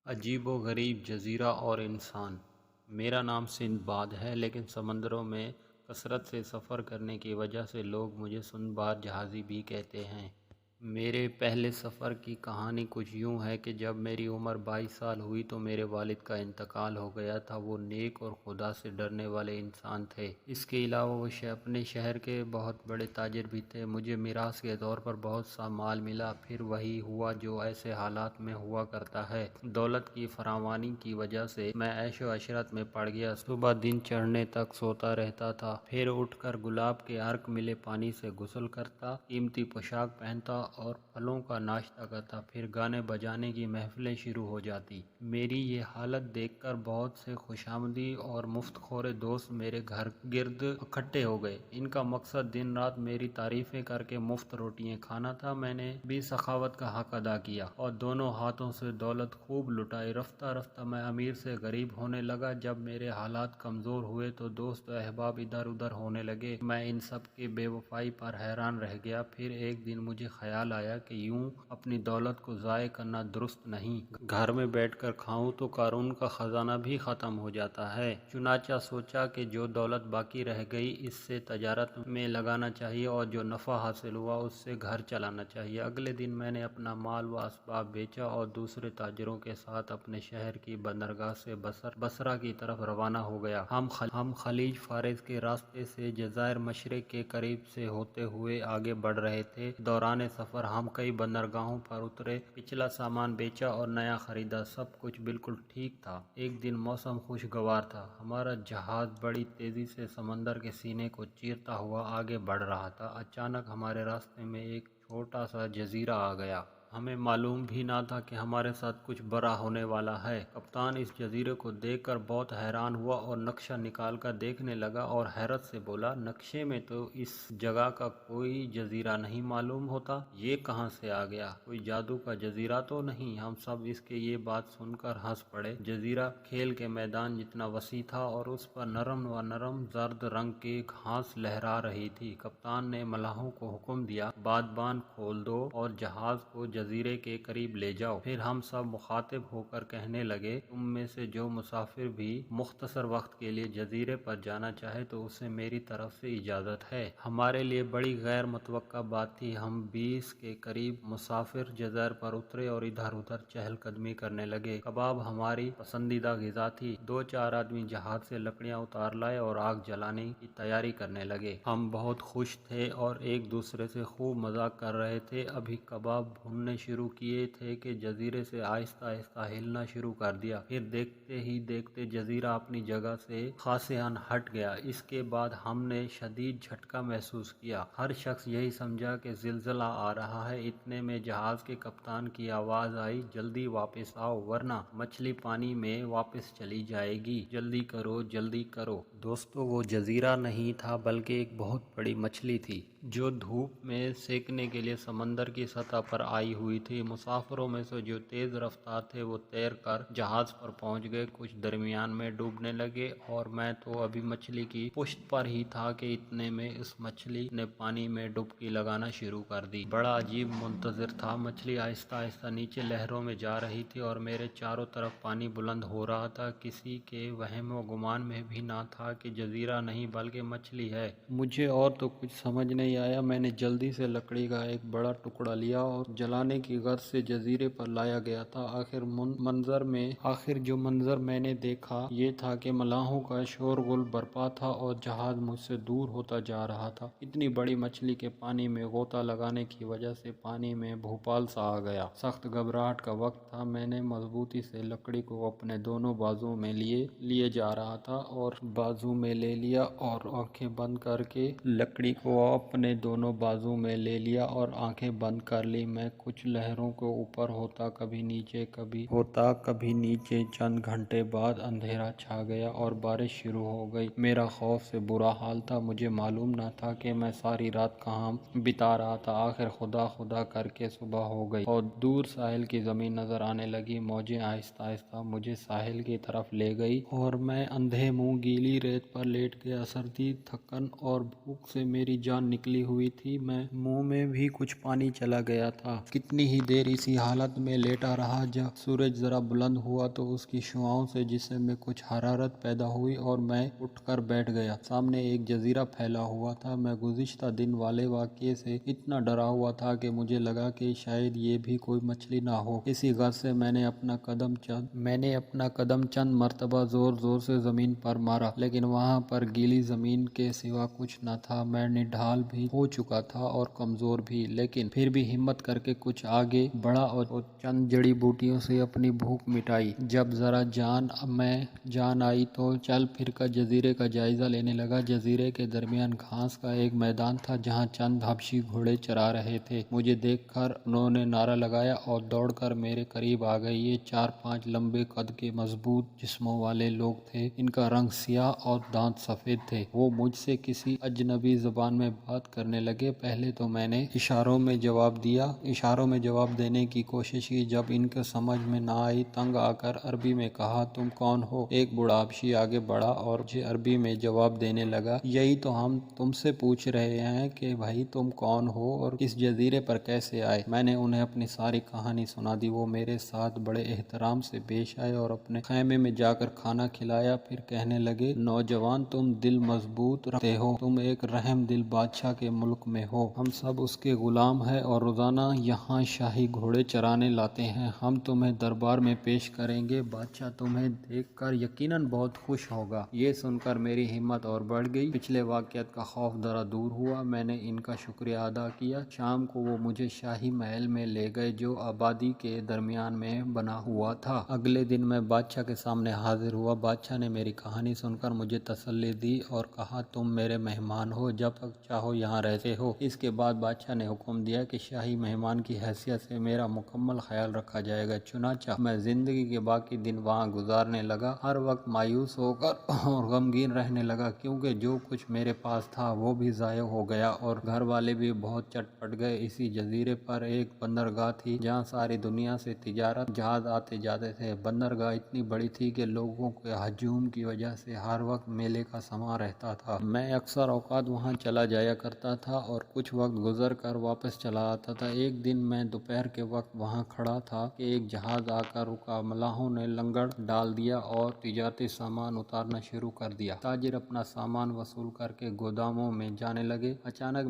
عجیب و غریب جزیرہ اور انسان۔ میرا نام سندباد ہے، لیکن سمندروں میں کثرت سے سفر کرنے کی وجہ سے لوگ مجھے سندباد جہازی بھی کہتے ہیں۔ میرے پہلے سفر کی کہانی کچھ یوں ہے کہ جب میری عمر 22 سال ہوئی تو میرے والد کا انتقال ہو گیا تھا۔ وہ نیک اور خدا سے ڈرنے والے انسان تھے۔ اس کے علاوہ وہ اپنے شہر کے بہت بڑے تاجر بھی تھے۔ مجھے میراث کے طور پر بہت سا مال ملا۔ پھر وہی ہوا جو ایسے حالات میں ہوا کرتا ہے۔ دولت کی فراوانی کی وجہ سے میں عیش و عشرت میں پڑ گیا۔ صبح دن چڑھنے تک سوتا رہتا تھا، پھر اٹھ کر گلاب کے عرق ملے پانی سے غسل کرتا، قیمتی پوشاک پہنتا اور پھلوں کا ناشتہ کرتا۔ پھر گانے بجانے کی محفلیں شروع ہو جاتی۔ میری یہ حالت دیکھ کر بہت سے خوشامدی اور مفت خور دوست میرے گھر گرد اکٹھے ہو گئے۔ ان کا مقصد دن رات میری تعریفیں کر کے مفت روٹیاں کھانا تھا۔ میں نے بھی سخاوت کا حق ادا کیا اور دونوں ہاتھوں سے دولت خوب لٹائی۔ رفتہ رفتہ میں امیر سے غریب ہونے لگا۔ جب میرے حالات کمزور ہوئے تو دوست و احباب ادھر ادھر ہونے لگے۔ میں ان سب کی بے وفائی پر حیران رہ گیا۔ پھر ایک دن مجھے خیال آیا کہ یوں اپنی دولت کو ضائع کرنا درست نہیں۔ گھر میں بیٹھ کر کھاؤں تو قارون کا خزانہ بھی ختم ہو جاتا ہے۔ چنانچہ سوچا کہ جو دولت باقی رہ گئی اس سے تجارت میں لگانا چاہیے اور جو نفع حاصل ہوا اس سے گھر چلانا چاہیے۔ اگلے دن میں نے اپنا مال و اسباب بیچا اور دوسرے تاجروں کے ساتھ اپنے شہر کی بندرگاہ سے بصرہ کی طرف روانہ ہو گیا۔ ہم خلیج فارس کے راستے سے جزائر مشرق کے قریب سے ہوتے ہوئے آگے بڑھ رہے تھے۔ دوران سفر ہم کئی بندرگاہوں پر اترے، پچھلا سامان بیچا اور نیا خریدا۔ سب کچھ بالکل ٹھیک تھا۔ ایک دن موسم خوشگوار تھا۔ ہمارا جہاز بڑی تیزی سے سمندر کے سینے کو چیرتا ہوا آگے بڑھ رہا تھا۔ اچانک ہمارے راستے میں ایک چھوٹا سا جزیرہ آ گیا۔ ہمیں معلوم بھی نہ تھا کہ ہمارے ساتھ کچھ برا ہونے والا ہے۔ کپتان اس جزیرے کو دیکھ کر بہت حیران ہوا اور نقشہ نکال کر دیکھنے لگا اور حیرت سے بولا، نقشے میں تو اس جگہ کا کوئی جزیرہ نہیں معلوم ہوتا، یہ کہاں سے آ گیا؟ کوئی جادو کا جزیرہ تو نہیں؟ ہم سب اس کے یہ بات سن کر ہنس پڑے۔ جزیرہ کھیل کے میدان جتنا وسیع تھا اور اس پر نرم زرد رنگ کی گھاس لہرا رہی تھی۔ کپتان نے ملاحوں کو حکم دیا، بادبان کھول دو اور جہاز کو جزیرے کے قریب لے جاؤ۔ پھر ہم سب مخاطب ہو کر کہنے لگے، تم میں سے جو مسافر بھی مختصر وقت کے لیے جزیرے پر جانا چاہے تو اسے میری طرف سے اجازت ہے۔ ہمارے لیے بڑی غیر متوقع بات تھی۔ ہم 20 کے قریب مسافر جزائر پر اترے اور ادھر ادھر چہل قدمی کرنے لگے۔ کباب ہماری پسندیدہ غذا تھی۔ 2-4 آدمی جہاز سے لکڑیاں اتار لائے اور آگ جلانے کی تیاری کرنے لگے۔ ہم بہت خوش تھے اور ایک دوسرے سے خوب مذاق کر رہے تھے۔ ابھی کباب بھوننے شروع کیے تھے کہ جزیرے سے آہستہ آہستہ ہلنا شروع کر دیا۔ پھر دیکھتے ہی دیکھتے جزیرہ اپنی جگہ سے خاصے ان ہٹ گیا۔ اس کے بعد ہم نے شدید جھٹکا محسوس کیا۔ ہر شخص یہی سمجھا کہ زلزلہ آ رہا ہے۔ اتنے میں جہاز کے کپتان کی آواز آئی، جلدی واپس آؤ ورنہ مچھلی پانی میں واپس چلی جائے گی، جلدی کرو جلدی کرو۔ دوستو، وہ جزیرہ نہیں تھا بلکہ ایک بہت بڑی مچھلی تھی جو دھوپ میں سینکنے کے لیے سمندر کی سطح پر آئی ہوئی تھی۔ مسافروں میں سے جو تیز رفتار تھے وہ تیر کر جہاز پر پہنچ گئے، کچھ درمیان میں ڈوبنے لگے اور میں تو ابھی مچھلی کی پشت پر ہی تھا کہ اتنے میں اس مچھلی نے پانی میں ڈبکی لگانا شروع کر دی۔ بڑا عجیب منظر تھا۔ مچھلی آہستہ آہستہ نیچے لہروں میں جا رہی تھی اور میرے چاروں طرف پانی بلند ہو رہا تھا۔ کسی کے وہم و گمان میں بھی نہ تھا کہ جزیرہ نہیں بلکہ مچھلی ہے۔ مجھے اور تو کچھ سمجھ نہیں آیا۔ میں نے جلدی سے لکڑی کا ایک بڑا ٹکڑا لیا اور جلانے کی غرض سے جزیرے پر لایا گیا تھا۔ آخر جو منظر میں نے دیکھا یہ تھا کہ ملاحوں کا شور غل برپا تھا اور جہاز مجھ سے دور ہوتا جا رہا تھا۔ اتنی بڑی مچھلی کے پانی میں غوطہ لگانے کی وجہ سے پانی میں بھوپال سا آ گیا۔ سخت گھبراہٹ کا وقت تھا۔ میں نے مضبوطی سے لکڑی کو اپنے دونوں بازوؤں میں لیے جا رہا تھا اور بازو میں لے لیا اور آنکھیں بند کر کے لکڑی کو اپنے دونوں بازو میں لے لیا اور آنکھیں بند کر لی۔ میں کچھ لہروں کو اوپر ہوتا کبھی نیچے چند گھنٹے بعد اندھیرا چھا گیا اور بارش شروع ہو گئی۔ میرا خوف سے برا حال تھا۔ مجھے معلوم نہ تھا کہ میں ساری رات کہاں بتا رہا تھا۔ آخر خدا خدا کر کے صبح ہو گئی اور دور ساحل کی زمین نظر آنے لگی۔ موجیں آہستہ آہستہ مجھے ساحل کی طرف لے گئی اور میں اندھے منہ گیلی ریت پر لیٹ گیا۔ سردی، تھکن اور بھوک سے میری جان نکلی ہوئی تھی۔ منہ میں بھی کچھ پانی چلا گیا تھا۔ इतनी ही देर इसी हालत में लेटा रहा। जब सूरज जरा बुलंद हुआ तो उसकी शुआओं से जिस्म में कुछ हरारत पैदा हुई और मैं उठकर बैठ गया। सामने एक जजीरा फैला हुआ था। मैं गुज़िश्ता दिन वाले वाक़ये से इतना डरा हुआ था कि मुझे लगा कि शायद ये भी कोई मछली ना हो। इसी गर्ज से मैंने अपना कदम चंद मरतबा जोर जोर से ज़मीन पर मारा, लेकिन वहाँ पर गीली ज़मीन के सिवा कुछ न था। मैं निढाल भी हो चुका था और कमज़ोर भी, लेकिन फिर भी हिम्मत करके कुछ आगे बढ़ा और चंद जड़ी बूटियों से अपनी भूख मिटाई। जब ज़रा जान आई तो चल फिर कर जजीरे का जायज़ा लेने लगा। जजीरे के दरमियान घास का एक मैदान था जहाँ चंद हबशी घोड़े चरा रहे थे। मुझे देखकर उन्होंने नारा लगाया और दौड़कर मेरे करीब आ गए। ये 4-5 लंबे कद के मजबूत जिस्मों वाले लोग थे। इनका रंग सियाह और दांत सफ़ेद थे। वो मुझसे किसी अजनबी ज़बान में बात करने लगे। पहले तो मैंने इशारों में जवाब देने की कोशिश की। जब इनके समझ में ना आई, तंग आकर अरबी में कहा, तुम कौन हो? एक बूढ़ा हबशी आगे बढ़ा और मुझे अरबी में जवाब देने लगा, यही तो हम तुमसे पूछ रहे हैं कि भाई तुम कौन हो और इस जजीरे पर कैसे आए। मैंने उन्हें अपनी सारी कहानी सुना दी। वो मेरे साथ बड़े एहतराम से पेश आए और अपने खैमे में जाकर खाना खिलाया। फिर कहने लगे, नौजवान, तुम दिल मजबूत रखते हो। तुम एक रहम दिल बादशाह के मुल्क में हो। हम सब उसके गुलाम हैं और रोजाना यहाँ शाही घोड़े चराने लाते हैं। हम तुम्हें दरबार में पेश करेंगे। बादशाह तुम्हें देखकर यकीनन बहुत खुश होगा। ये सुनकर मेरी हिम्मत और बढ़ गई। पिछले वाक़यात का खौफ जरा दूर हुआ। मैंने इनका शुक्रिया अदा किया। शाम को वो मुझे शाही महल में ले गए जो आबादी के दरमियान में बना हुआ था। अगले दिन मैं बादशाह के सामने हाजिर हुआ। बादशाह ने मेरी कहानी सुनकर मुझे तसल्ली दी और कहा, तुम मेरे मेहमान हो, जब तक चाहो यहाँ रहते हो। इसके बाद बादशाह ने हुक्म दिया कि शाही मेहमान की हैसियत से मेरा मुकम्मल ख्याल रखा जाएगा। चुनांचे मैं जिंदगी के बाकी दिन वहाँ गुजारने लगा। हर वक्त मायूस होकर और गमगीन रहने लगा, क्योंकि जो कुछ मेरे पास था वो भी ज़ाया हो गया और घर वाले भी बहुत चटपट गए। इसी जजीरे पर एक बंदरगाह थी जहाँ सारी दुनिया से तिजारत जहाज आते जाते थे। बंदरगाह इतनी बड़ी थी कि लोगों के हजूम की वजह से हर वक्त मेले का समा रहता था। मैं अक्सर औकात वहाँ चला जाया करता था और कुछ वक्त गुजर कर वापस चला आता था। एक दिन मैं दोपहर के वक्त वहाँ खड़ा था कि एक जहाज आकर रुका। मलाहों ने लंगर डाल दिया और तिजारती सामान उतारना शुरू कर दिया। ताजिर अपना सामान वसूल करके गोदामों में जाने लगे। अचानक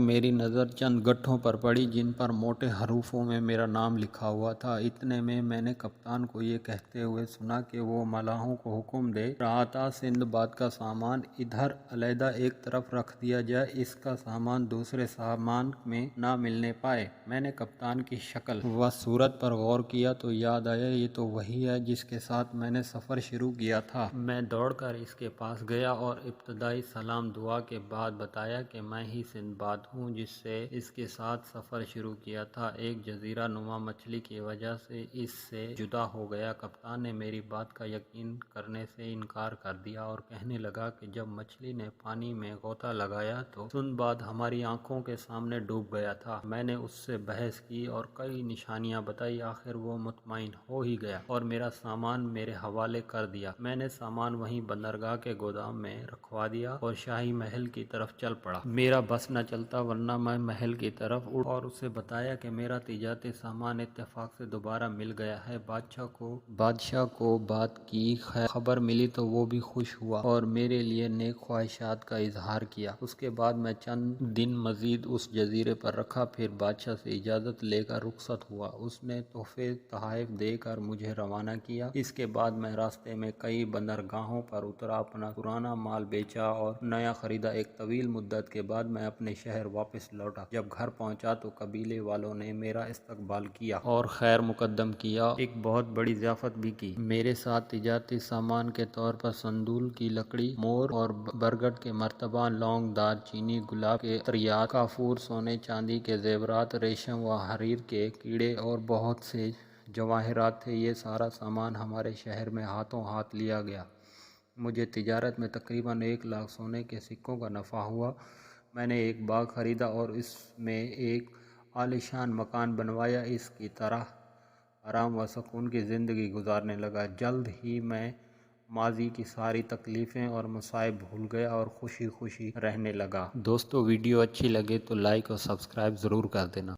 मेरी नज़र चंद गट्ठों पर पड़ी जिन पर मोटे हरूफों में मेरा नाम लिखा हुआ था। इतने में मैंने कप्तान को ये कहते हुए सुना कि वो मलाहों को हुक्म दे रहा था, सिंदबाद का सामान इधर अलहदा एक तरफ रख दिया जाए, इसका सामान दूसरे सामान में ना मिलने पाए। मैंने कप्तान की शक्ल व सूरत पर गौर किया तो याद आया, ये तो वही है जिसके साथ मैंने सफ़र शुरू किया था। मैं दौड़कर इसके पास गया और इब्तदाई सलाम दुआ के बाद बताया कि मैं ही सिंदबाद हूँ जिससे इसके साथ सफ़र शुरू किया था। एक जजीरा नुमा मछली की वजह से इससे जुदा हो गया। कप्तान ने मेरी बात का यकीन करने से इनकार कर दिया और कहने लगा कि जब मछली ने पानी में गोता लगाया तो सिंदबाद हमारी आंखों के सामने डूब गया था। मैंने उससे बहस की और कई निशानियां बताई। आखिर वो मुतमईन हो ही गया और मेरा सामान मेरे हवाले कर दिया। मैंने सामान वहीं बंदरगाह के गोदाम में रखवा दिया और शाही महल की तरफ चल पड़ा। मेरा बस न चलता वरना मैं महल की तरफ उड़ और उसे बताया कि मेरा तिजारती सामान इत्तेफाक से दोबारा मिल गया है। बादशाह को बात की खबर मिली तो वो भी खुश हुआ और मेरे लिए नेक ख्वाहिशात का इजहार किया। उसके बाद मैं चंद दिन मजीद उस जजीरे पर रखा, फिर बादशाह से इजाज़त लेकर रुखसत हुआ। उसने तोहफे तोहफ़ देकर मुझे रवाना किया। इसके बाद मैं रास्ते में कई बंदरगाहों पर उतरा, अपना पुराना माल बेचा और नया खरीदा। एक तवील मुद्दत के बाद मैं अपने शहर वापस लौटा। जब घर पहुंचा तो कबीले वालों ने मेरा इस्तकबाल किया और खैर मुकद्दम किया। एक बहुत बड़ी ज़ियाफ़त भी की। मेरे साथ तिजारती सामान के तौर पर संदूल की लकड़ी, मोर और बरगद के मर्तबा, लौंग, दालचीनी, गुलाब के अतरियात, काफूर, सोने चांदी के जेवरात, रेशम व हरीर के कीड़े और बहुत से जवाहरात थे। ये सारा सामान हमारे शहर में हाथों हाथ लिया गया। मुझे तिजारत में तकरीबन 1 लाख सोने के सिक्कों का नफ़ा हुआ। मैंने एक बाग ख़रीदा और इसमें एक आलीशान मकान बनवाया। इसकी तरह आराम व सुकून की ज़िंदगी गुजारने लगा। जल्द ही मैं माजी की सारी तकलीफ़ें और मसाइब भूल गया और खुशी खुशी रहने लगा। दोस्तों, वीडियो अच्छी लगे तो लाइक और सब्सक्राइब ज़रूर कर देना।